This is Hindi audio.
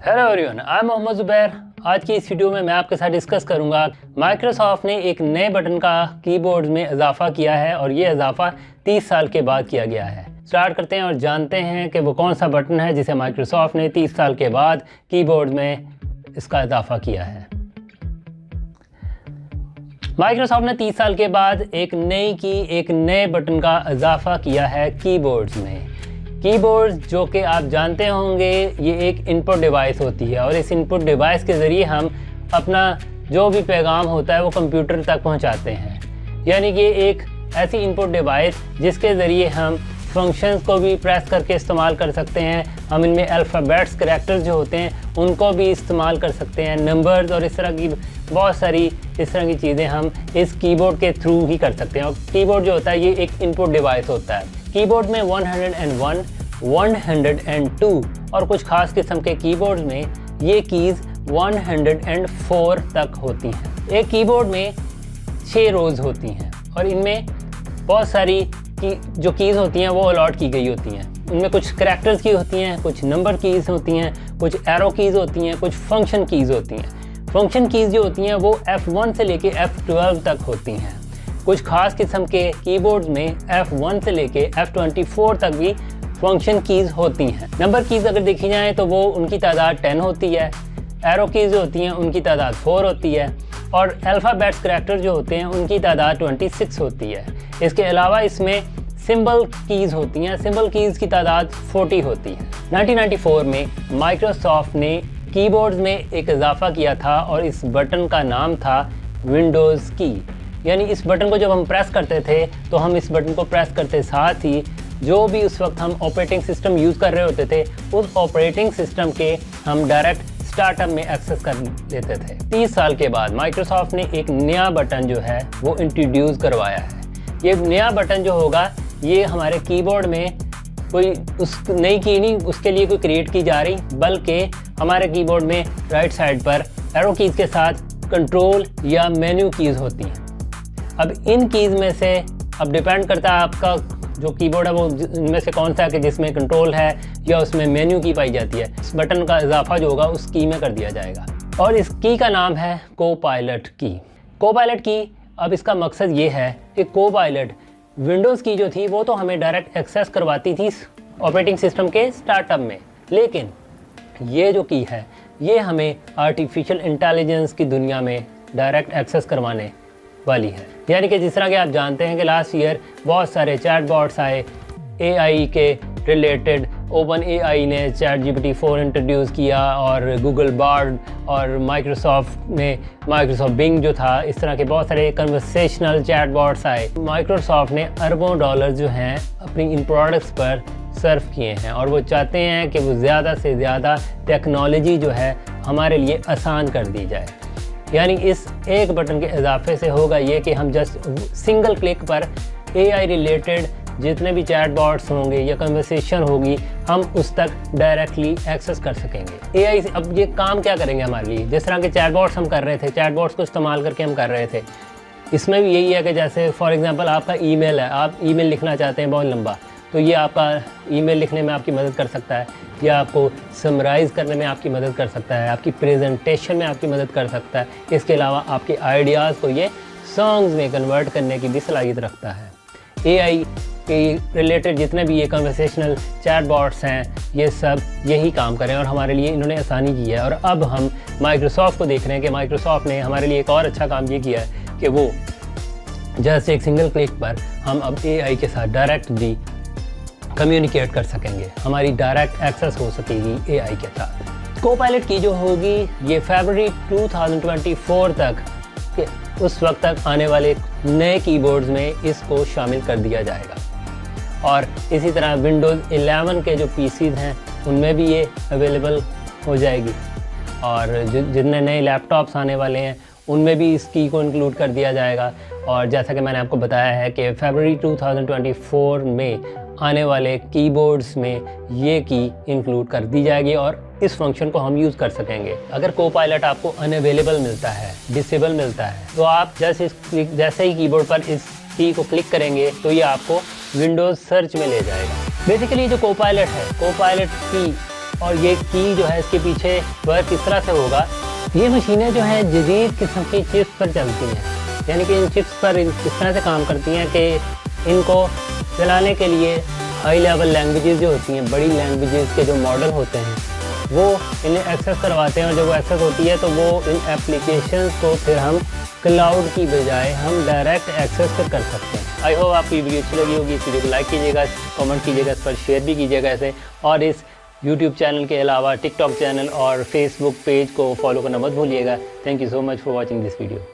Hello everyone, I am Mohammed Zubair. आज की इस वीडियो में मैं आपके साथ डिस्कस करूंगा माइक्रोसॉफ्ट ने एक नए बटन का कीबोर्ड में इजाफा किया है और ये इजाफा 30 साल के बाद किया गया है। स्टार्ट करते हैं और जानते हैं कि वो कौन सा बटन है जिसे माइक्रोसॉफ्ट ने 30 साल के बाद कीबोर्ड में इसका इजाफा किया है। माइक्रोसॉफ्ट ने 30 साल के बाद एक नए बटन का इजाफा किया है कीबोर्ड्स में। कीबोर्ड जो कि आप जानते होंगे ये एक इनपुट डिवाइस होती है और इस इनपुट डिवाइस के ज़रिए हम अपना जो भी पैगाम होता है वो कंप्यूटर तक पहुंचाते हैं। यानी कि एक ऐसी इनपुट डिवाइस जिसके ज़रिए हम फंक्शंस को भी प्रेस करके इस्तेमाल कर सकते हैं। हम इनमें अल्फ़ाबेट्स करैक्टर्स जो होते हैं उनको भी इस्तेमाल कर सकते हैं, नंबर्स और इस तरह की बहुत सारी इस तरह की चीज़ें हम इस कीबोर्ड के थ्रू ही कर सकते हैं। और कीबोर्ड जो होता है ये एक इनपुट डिवाइस होता है। कीबोर्ड में 101, 102 और कुछ खास किस्म के कीबोर्ड में ये कीज़ 104 तक होती हैं। एक कीबोर्ड में 6 रोज़ होती हैं और इनमें बहुत सारी जो कीज़ होती हैं वो अलॉट की गई होती हैं। उनमें कुछ करैक्टर्स की होती हैं, कुछ नंबर कीज़ होती हैं, कुछ एरो कीज़ होती हैं, कुछ फंक्शन कीज़ होती हैं। फंक्शन कीज़ जो होती हैं वो F1 से लेके F12 तक होती हैं। कुछ खास किस्म के कीबोर्ड्स में F1 से लेके F24 तक भी फंक्शन कीज़ होती हैं। नंबर कीज़ अगर देखी जाए तो वो उनकी तादाद 10 होती है। एरो कीज़ होती हैं उनकी तादाद 4 होती है और अल्फ़ाबेट्स करैक्टर जो होते हैं उनकी तादाद 26 होती है। इसके अलावा इसमें सिंबल कीज़ होती हैं, सिंबल कीज़ की तादाद 40 होती है। 1994 में माइक्रोसॉफ्ट ने कीबोर्ड्स में एक इजाफा किया था और इस बटन का नाम था विंडोज़ की। यानी इस बटन को जब हम प्रेस करते थे तो हम इस बटन को प्रेस करते साथ ही जो भी उस वक्त हम ऑपरेटिंग सिस्टम यूज़ कर रहे होते थे उस ऑपरेटिंग सिस्टम के हम डायरेक्ट स्टार्टअप में एक्सेस कर लेते थे। 30 साल के बाद माइक्रोसॉफ्ट ने एक नया बटन जो है वो इंट्रोड्यूस करवाया है। ये नया बटन जो होगा ये हमारे कीबोर्ड में कोई उस नई की नहीं उसके लिए कोई क्रिएट की जा रही, बल्कि हमारे कीबोर्ड में राइट साइड पर एरो कीज़ के साथ कंट्रोल या मेन्यू कीज़ होती हैं। अब इन कीज़ में से अब डिपेंड करता है आपका जो कीबोर्ड है वो इनमें से कौन सा है कि जिसमें कंट्रोल है या उसमें मेन्यू की पाई जाती है। इस बटन का इजाफा जो होगा उस की में कर दिया जाएगा और इस की का नाम है कोपायलट की। कोपायलट की अब इसका मकसद ये है कि कोपायलट विंडोज़ की जो थी वो तो हमें डायरेक्ट एक्सेस करवाती थी ऑपरेटिंग सिस्टम के स्टार्टअप में, लेकिन ये जो की है ये हमें आर्टिफिशियल इंटेलिजेंस की दुनिया में डायरेक्ट एक्सेस करवाने वाली है। यानी कि जिस तरह के आप जानते हैं कि लास्ट ईयर बहुत सारे चैटबॉट्स आए AI के रिलेटेड। ओपन AI ने ChatGPT-4 इंट्रोड्यूस किया और गूगल बार्ड और माइक्रोसॉफ्ट बिंग जो था, इस तरह के बहुत सारे कन्वर्सेशनल चैटबॉट्स आए। माइक्रोसॉफ्ट ने अरबों डॉलर जो हैं अपनी इन प्रोडक्ट्स पर सर्व किए हैं और वो चाहते हैं कि वो ज़्यादा से ज़्यादा टेक्नोलॉजी जो है हमारे लिए आसान कर दी जाए। यानी इस एक बटन के इजाफे से होगा ये कि हम जस्ट सिंगल क्लिक पर AI रिलेटेड जितने भी चैटबॉट्स होंगे या कन्वर्सेशन होगी हम उस तक डायरेक्टली एक्सेस कर सकेंगे। AI से अब ये काम क्या करेंगे हमारे लिए, जिस तरह के चैटबॉट्स हम कर रहे थे, चैटबॉट्स को इस्तेमाल करके हम कर रहे थे, इसमें भी यही है कि जैसे फॉर एग्जांपल आपका ईमेल है, आप ईमेल लिखना चाहते हैं बहुत लंबा, तो ये आपका ईमेल लिखने में आपकी मदद कर सकता है या आपको समराइज़ करने में आपकी मदद कर सकता है, आपकी प्रेजेंटेशन में आपकी मदद कर सकता है। इसके अलावा आपके आइडियाज़ को ये सॉन्ग्स में कन्वर्ट करने की भी सलाहियत रखता है। AI के रिलेटेड जितने भी ये कन्वर्सेशनल चैटबॉट्स हैं ये सब यही काम करें और हमारे लिए इन्होंने आसानी की है। और अब हम माइक्रोसॉफ्ट को देख रहे हैं कि माइक्रोसॉफ्ट ने हमारे लिए एक और अच्छा काम ये किया है कि वो जैसे एक सिंगल क्लिक पर हम अब AI के साथ डायरेक्टली कम्युनिकेट कर सकेंगे, हमारी डायरेक्ट एक्सेस हो सकेगी AI के साथ। कोपायलट की जो होगी ये फरवरी 2024 तक के उस वक्त तक आने वाले नए कीबोर्ड्स में इसको शामिल कर दिया जाएगा। और इसी तरह विंडोज़ 11 के जो PCs हैं उनमें भी ये अवेलेबल हो जाएगी और जितने नए लैपटॉप्स आने वाले हैं उनमें भी इस की को इंक्लूड कर दिया जाएगा। और जैसा कि मैंने आपको बताया है कि फरवरी 2024 में आने वाले कीबोर्ड्स में ये की इंक्लूड कर दी जाएगी और इस फंक्शन को हम यूज़ कर सकेंगे। अगर कोपायलट आपको अनअवेलेबल मिलता है, डिसेबल मिलता है, तो आप जैसे ही कीबोर्ड पर इस की को क्लिक करेंगे तो ये आपको विंडोज़ सर्च में ले जाएगा। बेसिकली जो कोपायलट है, कोपायलट की और ये की जो है इसके पीछे वर्क किस तरह से होगा। ये मशीनें जो हैं जदीद किस्म की चिप्स पर चलती हैं, यानी कि इन चिप्स पर इस तरह से काम करती हैं कि इनको चलाने के लिए हाई लेवल लैंग्वेजेस जो होती हैं, बड़ी लैंग्वेजेस के जो मॉडल होते हैं वो इन्हें एक्सेस करवाते हैं, और जब वो एक्सेस होती है तो वो इन एप्लीकेशंस को फिर हम क्लाउड की बजाय हम डायरेक्ट एक्सेस कर सकते हैं। आई होप आपको ये वीडियो अच्छी लगी होगी। इस वीडियो को लाइक कीजिएगा, कमेंट कीजिएगा, इस पर शेयर भी कीजिएगा ऐसे, और इस यूट्यूब चैनल के अलावा टिकटॉक चैनल और फेसबुक पेज को फॉलो करना मत भूलिएगा। Thank you so much for watching this video.